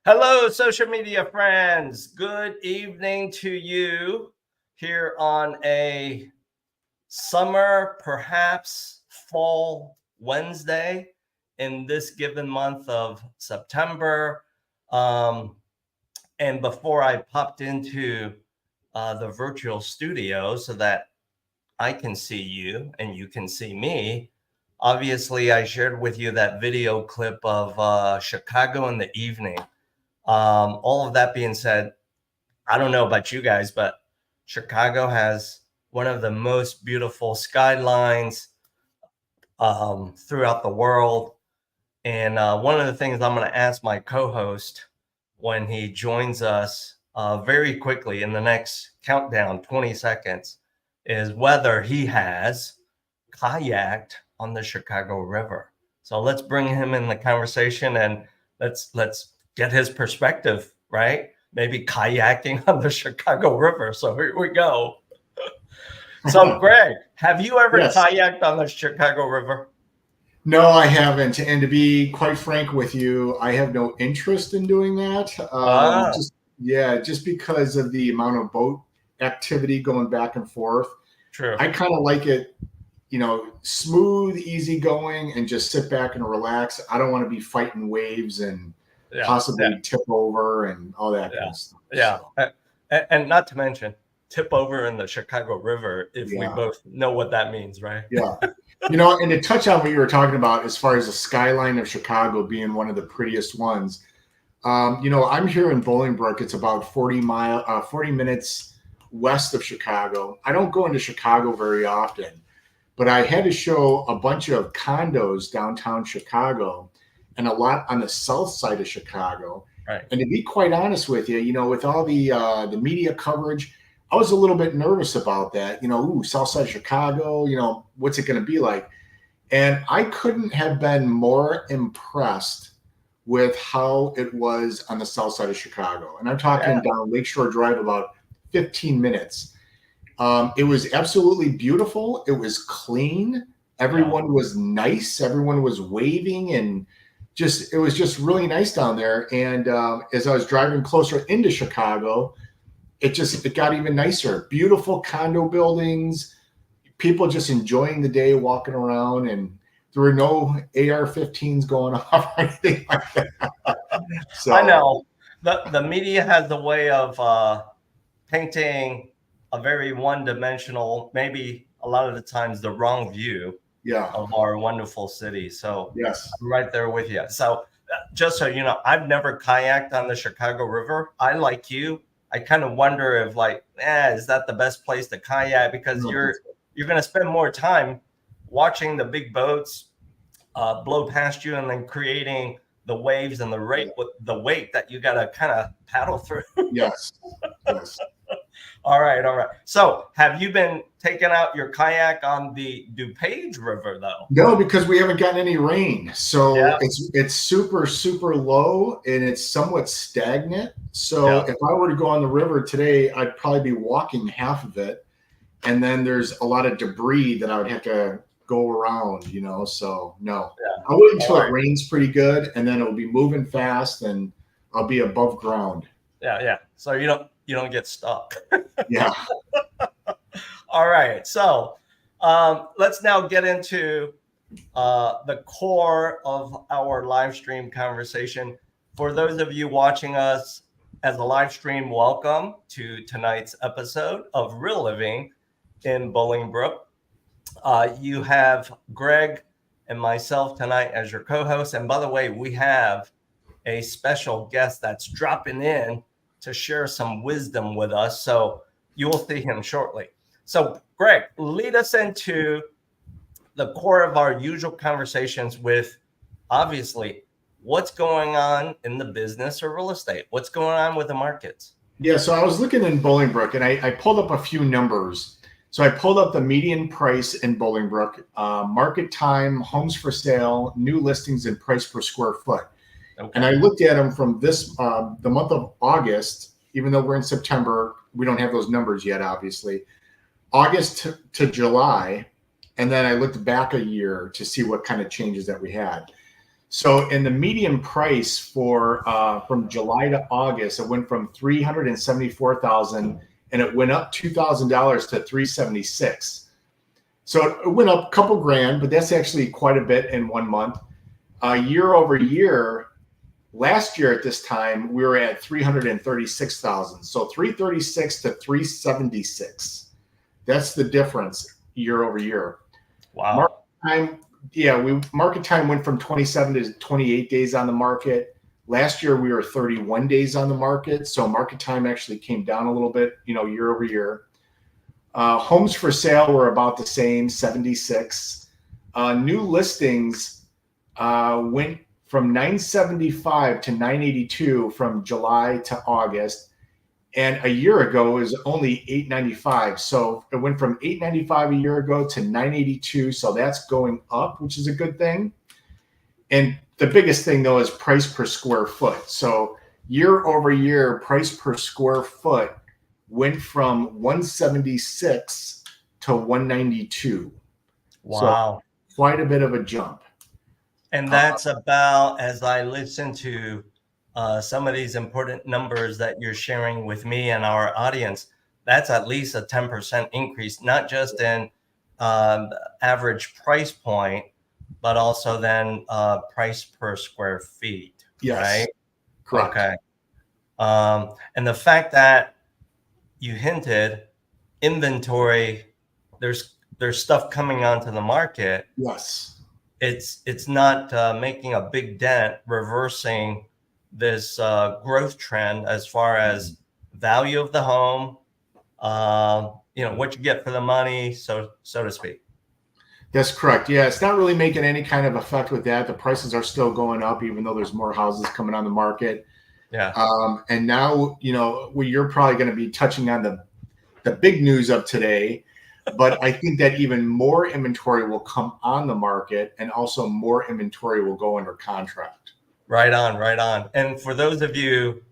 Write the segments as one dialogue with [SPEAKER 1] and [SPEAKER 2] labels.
[SPEAKER 1] Hello, social media friends. Good evening to you here on a summer, perhaps fall Wednesday in this given month of September. And before I popped into the virtual studio so that I can see you and you can see me, obviously I shared with you that video clip of Chicago in the evening. All of that being said, I don't know about you guys, but Chicago has one of the most beautiful skylines throughout the world. And one of the things I'm going to ask my co-host when he joins us very quickly in the next countdown, 20 seconds, is whether he has kayaked on the Chicago River. So let's bring him in the conversation and let's get his perspective, right? Maybe kayaking on the Chicago River. So here we go. So Greg, have you ever kayaked on the Chicago River?
[SPEAKER 2] No, I haven't. And to be quite frank with you, I have no interest in doing that. Just because of the amount of boat activity going back and forth.
[SPEAKER 1] True.
[SPEAKER 2] I kind of like it, smooth, easy going, and just sit back and relax. I don't want to be fighting waves and possibly tip over and all that kind of stuff.
[SPEAKER 1] Yeah. So. And not to mention tip over in the Chicago River if we both know what that means, right?
[SPEAKER 2] Yeah. And to touch on what you were talking about as far as the skyline of Chicago being one of the prettiest ones, I'm here in Bolingbrook. It's about 40 minutes west of Chicago. I don't go into Chicago very often, but I had to show a bunch of condos downtown Chicago and a lot on the south side of Chicago.
[SPEAKER 1] Right.
[SPEAKER 2] And to be quite honest with you, with all the media coverage, I was a little bit nervous about that. South side of Chicago, what's it going to be like? And I couldn't have been more impressed with how it was on the south side of Chicago. And I'm talking down Lakeshore Drive about 15 minutes. It was absolutely beautiful. It was clean. Everyone was nice. Everyone was waving and it was just really nice down there. And as I was driving closer into Chicago, it got even nicer. Beautiful condo buildings, people just enjoying the day, walking around, and there were no AR-15s going off or anything like that.
[SPEAKER 1] So I know the media has the way of painting a very one-dimensional, maybe a lot of the times the wrong view of our wonderful city. So I'm right there with you. So just so you know, I've never kayaked on the Chicago River. I, like you, I kind of wonder if is that the best place to kayak? Because you're going to spend more time watching the big boats blow past you and then creating the waves and the weight that you got to kind of paddle through.
[SPEAKER 2] Yes.
[SPEAKER 1] All right. So have you been taking out your kayak on the DuPage River though?
[SPEAKER 2] No, because we haven't gotten any rain. So it's super, super low and it's somewhat stagnant. So if I were to go on the river today, I'd probably be walking half of it. And then there's a lot of debris that I would have to go around, so no. I'll wait until it rains pretty good and then it'll be moving fast and I'll be above ground.
[SPEAKER 1] Yeah. So you don't get stuck.
[SPEAKER 2] Yeah.
[SPEAKER 1] All right. So let's now get into the core of our live stream conversation. For those of you watching us as a live stream, welcome to tonight's episode of Real Living in Bolingbrook. You have Greg and myself tonight as your co-host. And by the way, we have a special guest that's dropping in to share some wisdom with us. So you will see him shortly. So Greg, lead us into the core of our usual conversations with, obviously, what's going on in the business or real estate? What's going on with the markets?
[SPEAKER 2] Yeah, so I was looking in Bolingbrook and I pulled up a few numbers. So I pulled up the median price in Bolingbrook, market time, homes for sale, new listings, and price per square foot. Okay. And I looked at them from the month of August, even though we're in September, we don't have those numbers yet, obviously. August to July, and then I looked back a year to see what kind of changes that we had. So in the median price for from July to August, it went from 374,000 and it went up $2,000 to 376. So it went up a couple grand, but that's actually quite a bit in 1 month. Year over year, last year at this time, we were at 336,000. So 336 to 376. That's the difference year over year.
[SPEAKER 1] Wow.
[SPEAKER 2] Market time went from 27 to 28 days on the market. Last year we were 31 days on the market, so market time actually came down a little bit, year over year. Homes for sale were about the same, 76. New listings went from 975 to 982 from July to August. And a year ago it was only 895. So it went from 895 a year ago to 982. So that's going up, which is a good thing. And the biggest thing though is price per square foot. So year over year, price per square foot went from 176 to 192.
[SPEAKER 1] Wow.
[SPEAKER 2] So quite a bit of a jump.
[SPEAKER 1] And that's about, as I listen to some of these important numbers that you're sharing with me and our audience, that's at least a 10% increase, not just in average price point, but also then price per square feet.
[SPEAKER 2] Yes,
[SPEAKER 1] right?
[SPEAKER 2] Correct.
[SPEAKER 1] Okay. And the fact that you hinted inventory, there's stuff coming onto the market.
[SPEAKER 2] Yes.
[SPEAKER 1] It's not making a big dent, reversing this growth trend as far as value of the home, what you get for the money, so to speak.
[SPEAKER 2] That's correct. Yeah, it's not really making any kind of effect with that. The prices are still going up, even though there's more houses coming on the market.
[SPEAKER 1] Yeah.
[SPEAKER 2] And now, you're probably going to be touching on the big news of today, but I think that even more inventory will come on the market, and also more inventory will go under contract.
[SPEAKER 1] Right on, right on. And for those of you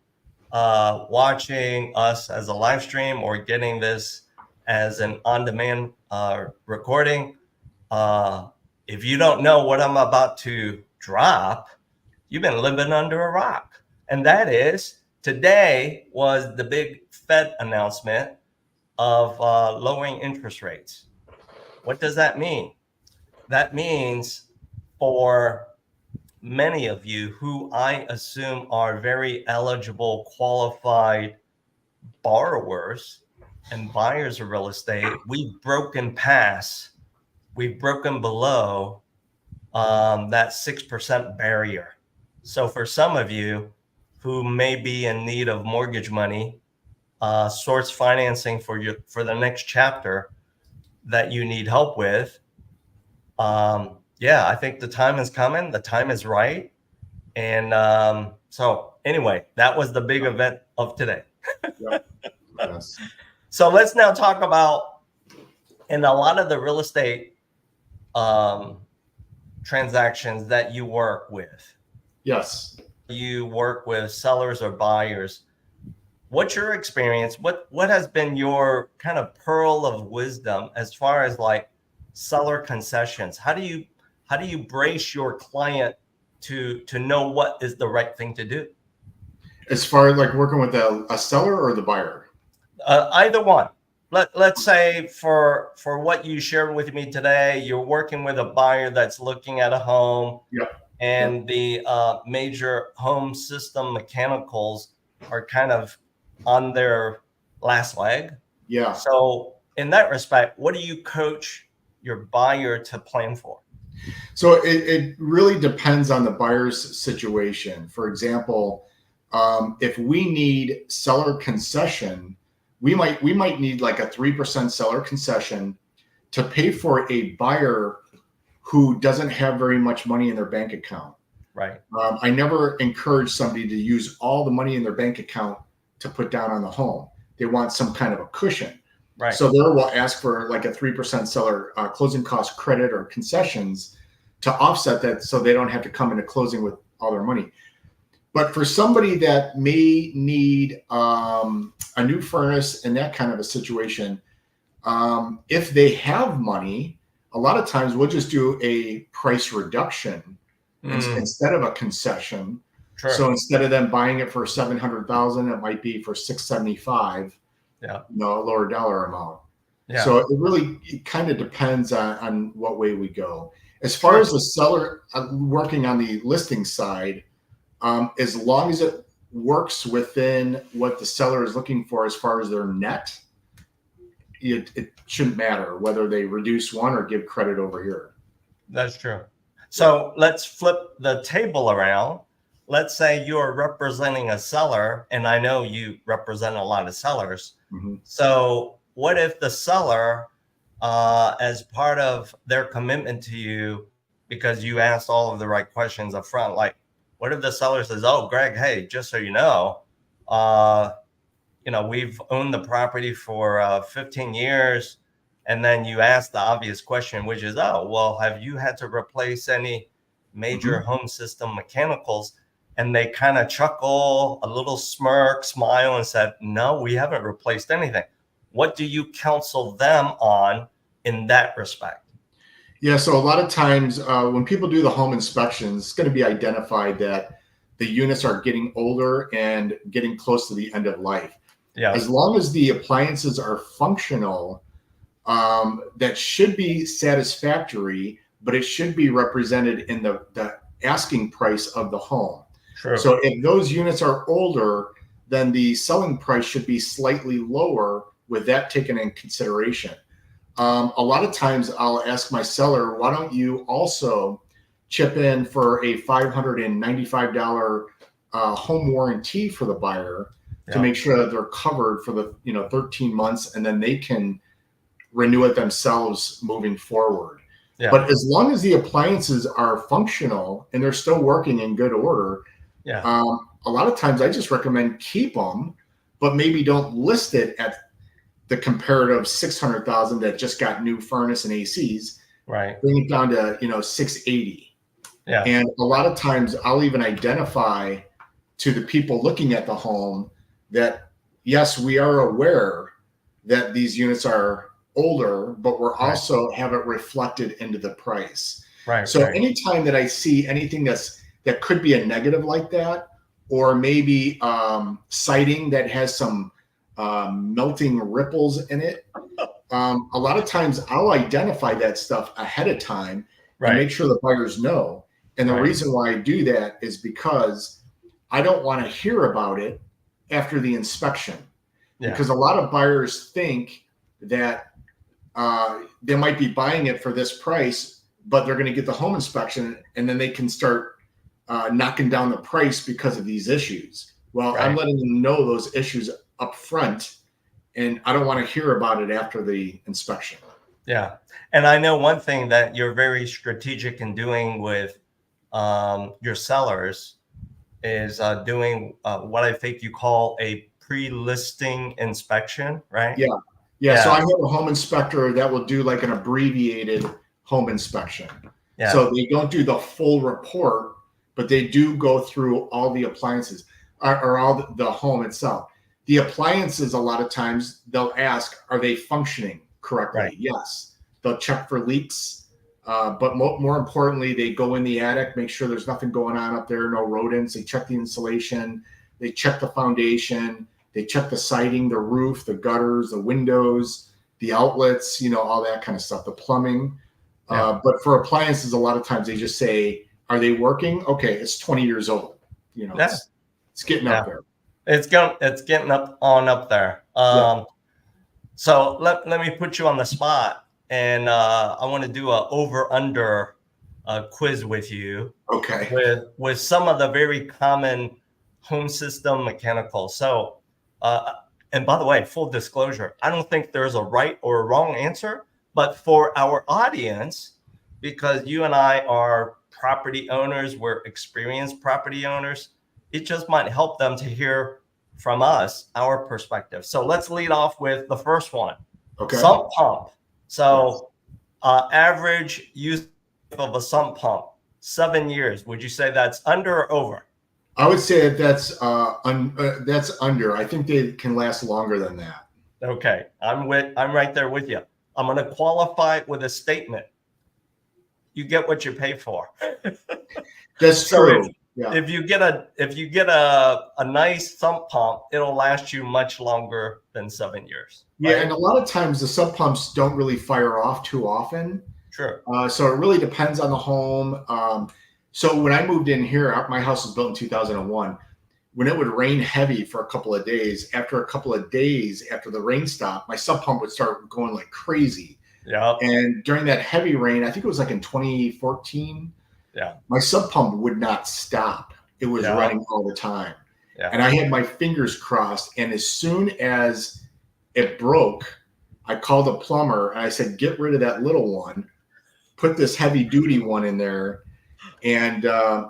[SPEAKER 1] watching us as a live stream or getting this as an on-demand recording, if you don't know what I'm about to drop, you've been living under a rock. And that is, today was the big Fed announcement of lowering interest rates. What does that mean? That means for many of you who I assume are very eligible, qualified borrowers and buyers of real estate, we've broken below that 6% barrier. So for some of you who may be in need of mortgage money, source financing for the next chapter that you need help with, I think the time is coming. The time is right. And so anyway, that was the big event of today.
[SPEAKER 2] Yes.
[SPEAKER 1] So let's now talk about, in a lot of the real estate transactions that you work with.
[SPEAKER 2] Yes.
[SPEAKER 1] You work with sellers or buyers. What's your experience? What has been your kind of pearl of wisdom as far as like seller concessions? How do you brace your client to know what is the right thing to do?
[SPEAKER 2] As far as like working with a seller or the buyer?
[SPEAKER 1] Either one. Let's say for what you shared with me today, you're working with a buyer that's looking at a home.
[SPEAKER 2] Yep.
[SPEAKER 1] And the major home system mechanicals are kind of on their last leg.
[SPEAKER 2] Yeah.
[SPEAKER 1] So in that respect, what do you coach your buyer to plan for?
[SPEAKER 2] So it really depends on the buyer's situation. For example, if we need seller concession, we might need like a 3% seller concession to pay for a buyer who doesn't have very much money in their bank account.
[SPEAKER 1] Right.
[SPEAKER 2] I never encourage somebody to use all the money in their bank account to put down on the home. They want some kind of a cushion.
[SPEAKER 1] Right.
[SPEAKER 2] So there we'll ask for like a 3% seller closing cost credit or concessions to offset that, so they don't have to come into closing with all their money. But for somebody that may need a new furnace and that kind of a situation, if they have money, a lot of times we'll just do a price reduction
[SPEAKER 1] Mm,
[SPEAKER 2] instead of a concession.
[SPEAKER 1] sure.
[SPEAKER 2] So instead of them buying it for 700,000, it might be for 675.
[SPEAKER 1] Yeah.
[SPEAKER 2] A lower dollar amount.
[SPEAKER 1] Yeah.
[SPEAKER 2] So it kind of depends on what way we go. As far
[SPEAKER 1] Sure.
[SPEAKER 2] as the seller working on the listing side, as long as it works within what the seller is looking for as far as their net, it shouldn't matter whether they reduce one or give credit over here.
[SPEAKER 1] That's true. So let's flip the table around. Let's say you're representing a seller, and I know you represent a lot of sellers.
[SPEAKER 2] Mm-hmm.
[SPEAKER 1] So what if the seller, as part of their commitment to you, because you asked all of the right questions up front, like, what if the seller says, "Oh, Greg, hey, just so you know, we've owned the property for 15 years." And then you ask the obvious question, which is, "Oh, well, have you had to replace any major home system mechanicals?" And they kind of chuckle, a little smirk, smile, and said, "No, we haven't replaced anything." What do you counsel them on in that respect?
[SPEAKER 2] Yeah, so a lot of times when people do the home inspections, it's going to be identified that the units are getting older and getting close to the end of life.
[SPEAKER 1] Yeah.
[SPEAKER 2] As long as the appliances are functional, that should be satisfactory, but it should be represented in the asking price of the home.
[SPEAKER 1] True.
[SPEAKER 2] So if those units are older, then the selling price should be slightly lower with that taken in consideration. A lot of times I'll ask my seller, why don't you also chip in for a $595 home warranty for the buyer to make sure that they're covered for the 13 months, and then they can renew it themselves moving forward. Yeah. But as long as the appliances are functional and they're still working in good order, a lot of times I just recommend keep them, but maybe don't list it at the comparative 600,000 that just got new furnace and ACs.
[SPEAKER 1] Right.
[SPEAKER 2] Bring it down to 680. Yeah. And a lot of times I'll even identify to the people looking at the home that yes, we are aware that these units are older, but we're also have it reflected into the price. Right. So anytime that I see anything that could be a negative like that, or maybe siding that has some melting ripples in it, a lot of times I'll identify that stuff ahead of time and make sure the buyers know. And the reason why I do that is because I don't want to hear about it after the inspection. Yeah. Because a lot of buyers think that they might be buying it for this price, but they're going to get the home inspection and then they can start knocking down the price because of these issues. Well, I'm letting them know those issues up front, and I don't want to hear about it after the inspection. Yeah.
[SPEAKER 1] And I know one thing that you're very strategic in doing with your sellers is doing what I think you call a pre-listing inspection, right?
[SPEAKER 2] Yeah. Yeah. So I have a home inspector that will do like an abbreviated home inspection. Yeah. So they don't do the full report, but they do go through all the appliances or all the home itself. The appliances, a lot of times they'll ask, are they functioning correctly? Right. Yes. They'll check for leaks. But more importantly, they go in the attic, make sure there's nothing going on up there, no rodents. They check the insulation. They check the foundation. They check the siding, the roof, the gutters, the windows, the outlets, all that kind of stuff, the plumbing. Yeah. But for appliances, a lot of times they just say, are they working? Okay, it's 20 years old. It's getting up there.
[SPEAKER 1] It's getting up there. So let me put you on the spot, and I want to do a over/under quiz with you.
[SPEAKER 2] Okay.
[SPEAKER 1] With some of the very common home system mechanicals. So, and by the way, full disclosure, I don't think there's a right or a wrong answer, but for our audience, because you and I are property owners, we're experienced property owners, it just might help them to hear from us, our perspective. So let's lead off with the first one. Okay. Sump pump. So average use of a sump pump, 7 years. Would you say that's under or over?
[SPEAKER 2] I would say that's under. I think they can last longer than that.
[SPEAKER 1] Okay. I'm right there with you. I'm going to qualify it with a statement. you get what you pay for.
[SPEAKER 2] That's
[SPEAKER 1] So
[SPEAKER 2] true. Yeah.
[SPEAKER 1] if you get a nice sump pump, it'll last you much longer than 7 years.
[SPEAKER 2] Yeah,
[SPEAKER 1] right?
[SPEAKER 2] and a lot of times the sub pumps don't really fire off too often.
[SPEAKER 1] Sure.
[SPEAKER 2] So it really depends on the home. So when I moved in here, my house was built in 2001. When it would rain heavy for a couple of days, after a couple of days after the rain stopped, my sub pump would start going like crazy.
[SPEAKER 1] Yeah.
[SPEAKER 2] And during that heavy rain, I think it was like in 2014.
[SPEAKER 1] Yeah.
[SPEAKER 2] My sub pump would not stop. It was running all the time.
[SPEAKER 1] Yeah.
[SPEAKER 2] And I had my fingers crossed. And as soon as it broke, I called a plumber and I said, get rid of that little one, put this heavy duty one in there. And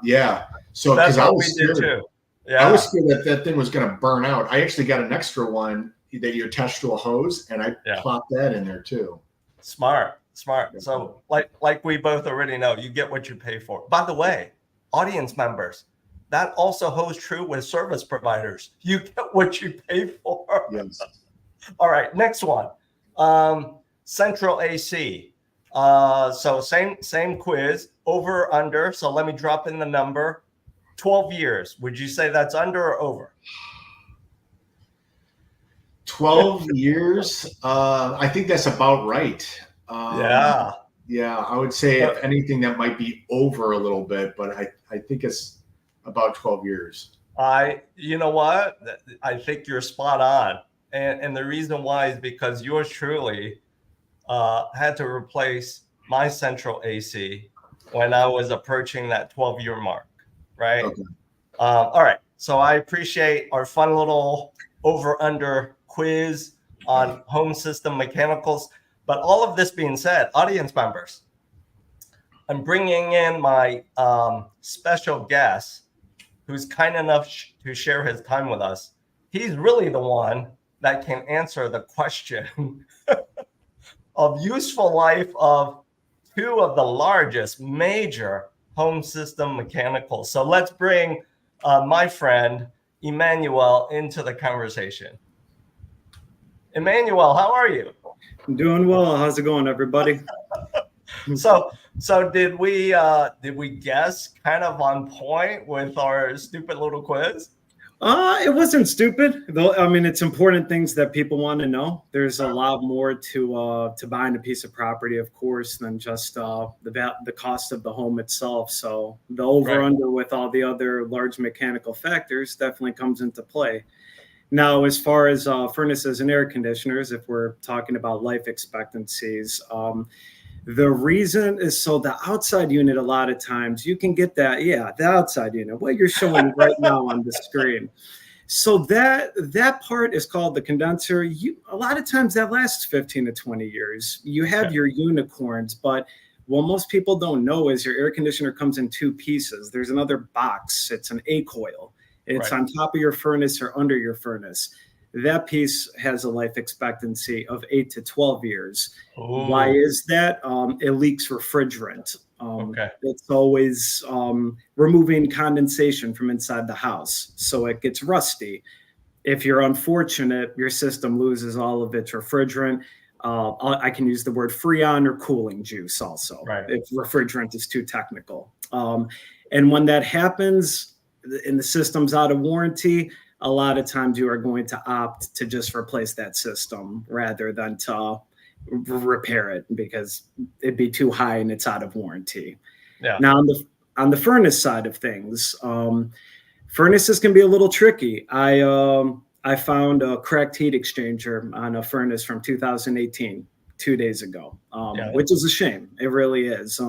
[SPEAKER 2] yeah, so because I was scared
[SPEAKER 1] too. Yeah.
[SPEAKER 2] I was scared that that thing was going to burn out. I actually got an extra one that you attach to a hose, and I plopped that in there too.
[SPEAKER 1] Smart. So like we both already know, you get what you pay for. By the way, audience members, that also holds true with service providers. You get what you pay for.
[SPEAKER 2] Yes.
[SPEAKER 1] All right, next one. Central AC. So same quiz, over, under. So let me drop in the number. 12 years. Would you say that's under or over?
[SPEAKER 2] 12 years. I think that's about right.
[SPEAKER 1] Yeah.
[SPEAKER 2] Yeah, I would say if anything, that might be over a little bit, but I think it's about 12 years.
[SPEAKER 1] You know what? I think you're spot on. And the reason why is because yours truly had to replace my central AC when I was approaching that 12-year mark, right?
[SPEAKER 2] Okay.
[SPEAKER 1] All right. So I appreciate our fun little over-under quiz on home system mechanicals. But all of this being said, audience members, I'm bringing in my special guest who's kind enough to share his time with us. He's really the one that can answer the question of useful life of two of the largest major home system mechanicals. So let's bring my friend Emmanuel into the conversation. Emmanuel, how are you?
[SPEAKER 3] I'm doing well. How's it going, everybody?
[SPEAKER 1] So did we guess kind of on point with our stupid little quiz?
[SPEAKER 3] It wasn't stupid, though. I mean, it's important things that people want to know. There's a lot more to buying a piece of property, of course, than just the cost of the home itself. So the over under with all the other large mechanical factors definitely comes into play. Now, as far as furnaces and air conditioners, if we're talking about life expectancies, the reason is so the outside unit, a lot of times you can get that. Yeah, the outside unit, what you're showing right now on the screen. So that part is called the condenser. A lot of times that lasts 15 to 20 years. You have your unicorns, but what most people don't know is your air conditioner comes in two pieces. There's another box. It's an A coil. It's on top of your furnace or under your furnace. That piece has a life expectancy of 8 to 12 years.
[SPEAKER 1] Ooh.
[SPEAKER 3] Why is that? It leaks refrigerant. It's always removing condensation from inside the house, so it gets rusty. If you're unfortunate, your system loses all of its refrigerant. I can use the word freon or cooling juice also, if refrigerant is too technical. And when that happens and the system's out of warranty, a lot of times you are going to opt to just replace that system rather than to repair it because it'd be too high and it's out of warranty. Yeah. Now on the furnace side of things, furnaces can be a little tricky. I found a cracked heat exchanger on a furnace from 2018, 2 days ago, which is a shame. It really is.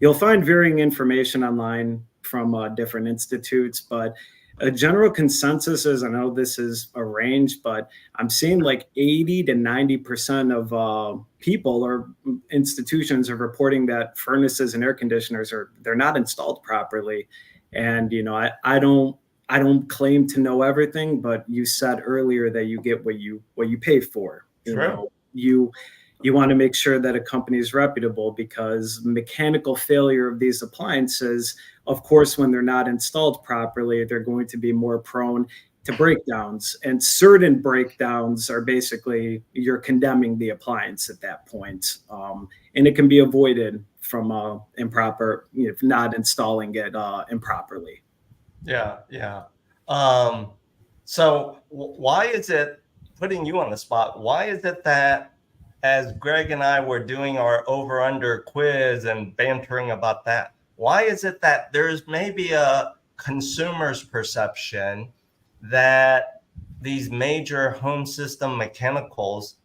[SPEAKER 3] You'll find varying information online from different institutes, but a general consensus is, I know this is a range, but I'm seeing like 80 to 90% of people or institutions are reporting that furnaces and air conditioners they're not installed properly. And, you know, I don't claim to know everything, but you said earlier that you get what you pay for. You want to make sure that a company is reputable because mechanical failure of these appliances, of course, when they're not installed properly, they're going to be more prone to breakdowns. And certain breakdowns are basically, you're condemning the appliance at that point. And it can be avoided from improper, not installing it improperly.
[SPEAKER 1] Yeah, yeah. So why is it, putting you on the spot, why is it that as Greg and I were doing our over-under quiz and bantering about that, why is it that there's maybe a consumer's perception that these major home system mechanicals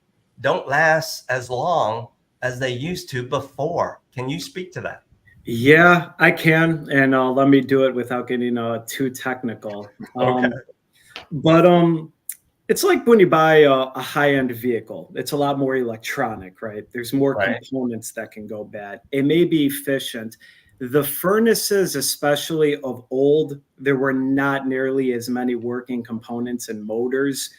[SPEAKER 1] don't last as long as they used to before? Can you speak to that?
[SPEAKER 3] Yeah, I can, and let me do it without getting too technical.
[SPEAKER 1] Okay.
[SPEAKER 3] But it's like when you buy a high-end vehicle, it's a lot more electronic, right? There's more components that can go bad. It may be efficient. The furnaces, especially of old, there were not nearly as many working components and motors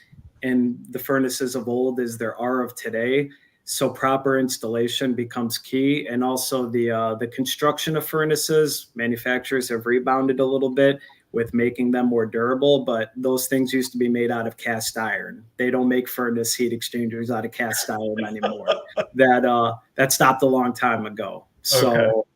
[SPEAKER 3] in the furnaces of old as there are of today. So proper installation becomes key. And also the construction of furnaces, manufacturers have rebounded a little bit with making them more durable, but those things used to be made out of cast iron. They don't make furnace heat exchangers out of cast iron anymore. That stopped a long time ago. So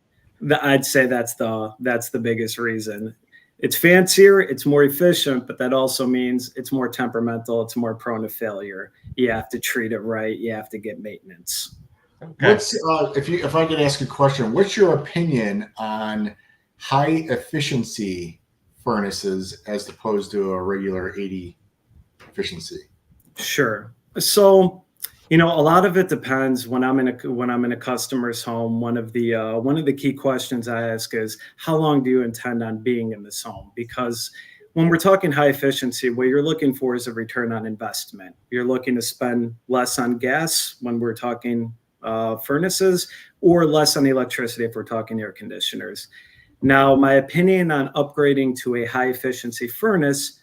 [SPEAKER 3] I'd say that's the biggest reason. It's fancier, it's more efficient, but that also means it's more temperamental, it's more prone to failure. You have to treat it right, you have to get maintenance.
[SPEAKER 2] Okay. What's if I could ask a question, what's your opinion on high efficiency furnaces as opposed to a regular 80 efficiency?
[SPEAKER 3] Sure. So, a lot of it depends. When I'm in a customer's home, one of the key questions I ask is, how long do you intend on being in this home? Because when we're talking high efficiency, what you're looking for is a return on investment. You're looking to spend less on gas when we're talking furnaces, or less on electricity if we're talking air conditioners. Now, my opinion on upgrading to a high efficiency furnace,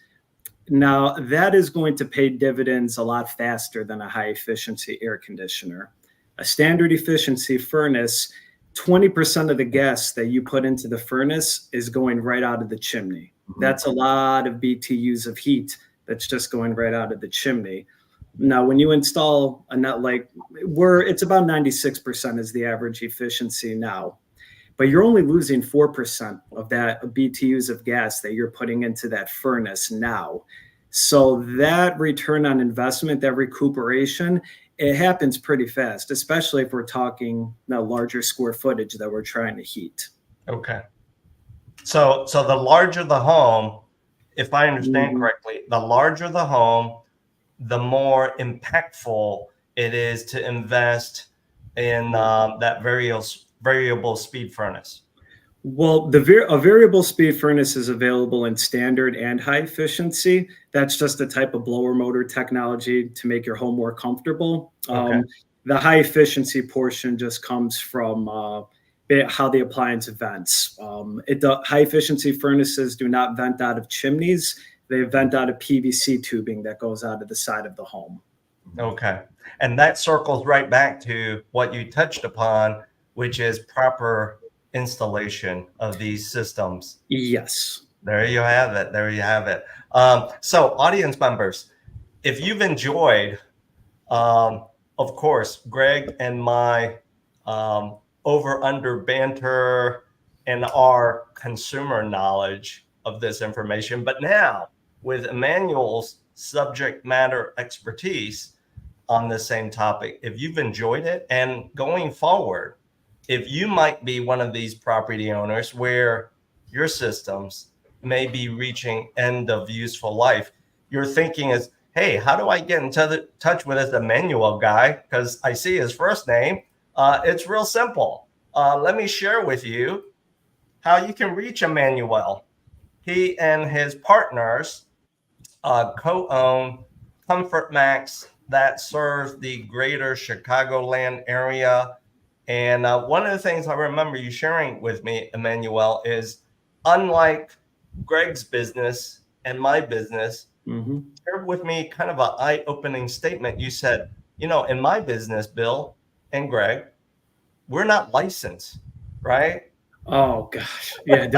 [SPEAKER 3] now that is going to pay dividends a lot faster than a high efficiency air conditioner. A standard efficiency furnace, 20% of the gas that you put into the furnace is going right out of the chimney. That's a lot of BTUs of heat that's just going right out of the chimney. Now, when you install a nut, it's about 96% is the average efficiency now. But you're only losing 4% of that BTUs of gas that you're putting into that furnace now. So that return on investment, that recuperation, it happens pretty fast, especially if we're talking larger square footage that we're trying to heat.
[SPEAKER 1] Okay. So the larger the home, if I understand correctly, the larger the home, the more impactful it is to invest in that variable speed furnace.
[SPEAKER 3] Well, a variable speed furnace is available in standard and high efficiency. That's just a type of blower motor technology to make your home more comfortable. The high efficiency portion just comes from how the appliance vents. High efficiency furnaces do not vent out of chimneys. They vent out of PVC tubing that goes out of the side of the home.
[SPEAKER 1] Okay. And that circles right back to what you touched upon, which is proper installation of these systems.
[SPEAKER 3] Yes.
[SPEAKER 1] There you have it. There you have it. So audience members, if you've enjoyed, of course, Greg and my over-under banter and our consumer knowledge of this information, but now with Emmanuel's subject matter expertise on the same topic, if you've enjoyed it, and going forward, if you might be one of these property owners where your systems may be reaching end of useful life, your thinking is, hey, how do I get in touch with this Emmanuel guy? Because I see his first name. It's real simple. Let me share with you how you can reach Emmanuel. He and his partners co-own Comfort Max that serves the greater Chicagoland area. And one of the things I remember you sharing with me, Emmanuel, is unlike Greg's business and my business, shared with me kind of an eye-opening statement. You said, in my business, Bill and Greg, we're not licensed, right?
[SPEAKER 3] Oh gosh, yeah.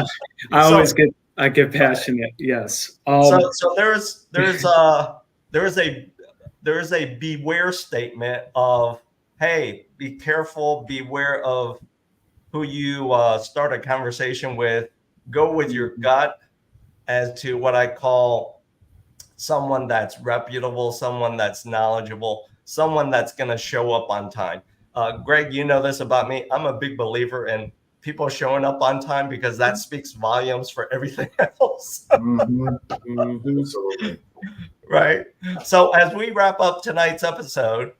[SPEAKER 3] I get passionate. Yes.
[SPEAKER 1] So there is a beware statement of, hey, be careful, beware of who you start a conversation with, go with your gut as to what I call someone that's reputable, someone that's knowledgeable, someone that's going to show up on time. Greg, you know this about me. I'm a big believer in people showing up on time because that speaks volumes for everything else.
[SPEAKER 2] Absolutely.
[SPEAKER 1] Right. So as we wrap up tonight's episode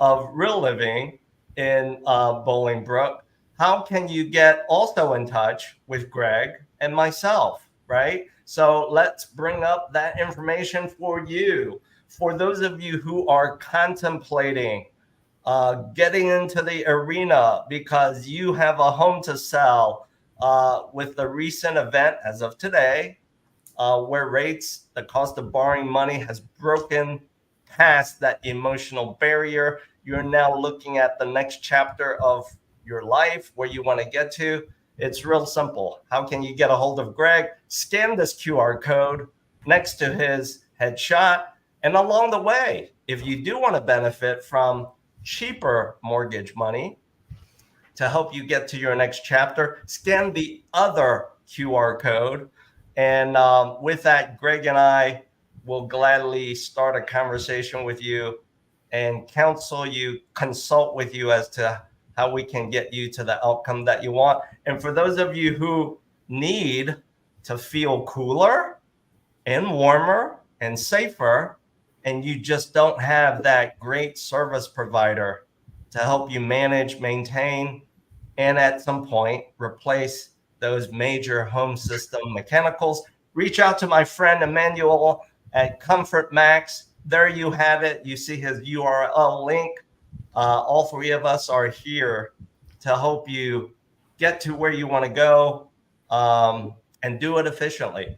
[SPEAKER 1] of Real Living in Bolingbrook, how can you get also in touch with Greg and myself, right? So let's bring up that information for you. For those of you who are contemplating getting into the arena because you have a home to sell with the recent event as of today, where the cost of borrowing money has broken past that emotional barrier. You're now looking at the next chapter of your life, where you want to get to. It's real simple. How can you get a hold of Greg? Scan this QR code next to his headshot. And along the way, if you do want to benefit from cheaper mortgage money to help you get to your next chapter, scan the other QR code. And with that, Greg and I will gladly start a conversation with you and counsel you, consult with you as to how we can get you to the outcome that you want. And for those of you who need to feel cooler and warmer and safer, and you just don't have that great service provider to help you manage, maintain, and at some point replace those major home system mechanicals, reach out to my friend Emmanuel at Comfort Max. There you have it. You see his URL link. All three of us are here to help you get to where you want to go and do it efficiently.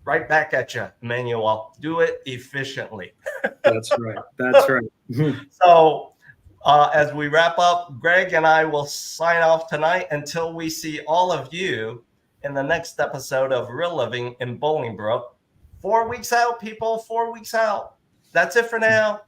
[SPEAKER 1] Right back at you, Emmanuel. Do it efficiently.
[SPEAKER 3] That's right. That's right.
[SPEAKER 1] So as we wrap up, Greg and I will sign off tonight until we see all of you in the next episode of Real Living in Bolingbrook. 4 weeks out, people. 4 weeks out. That's it for now.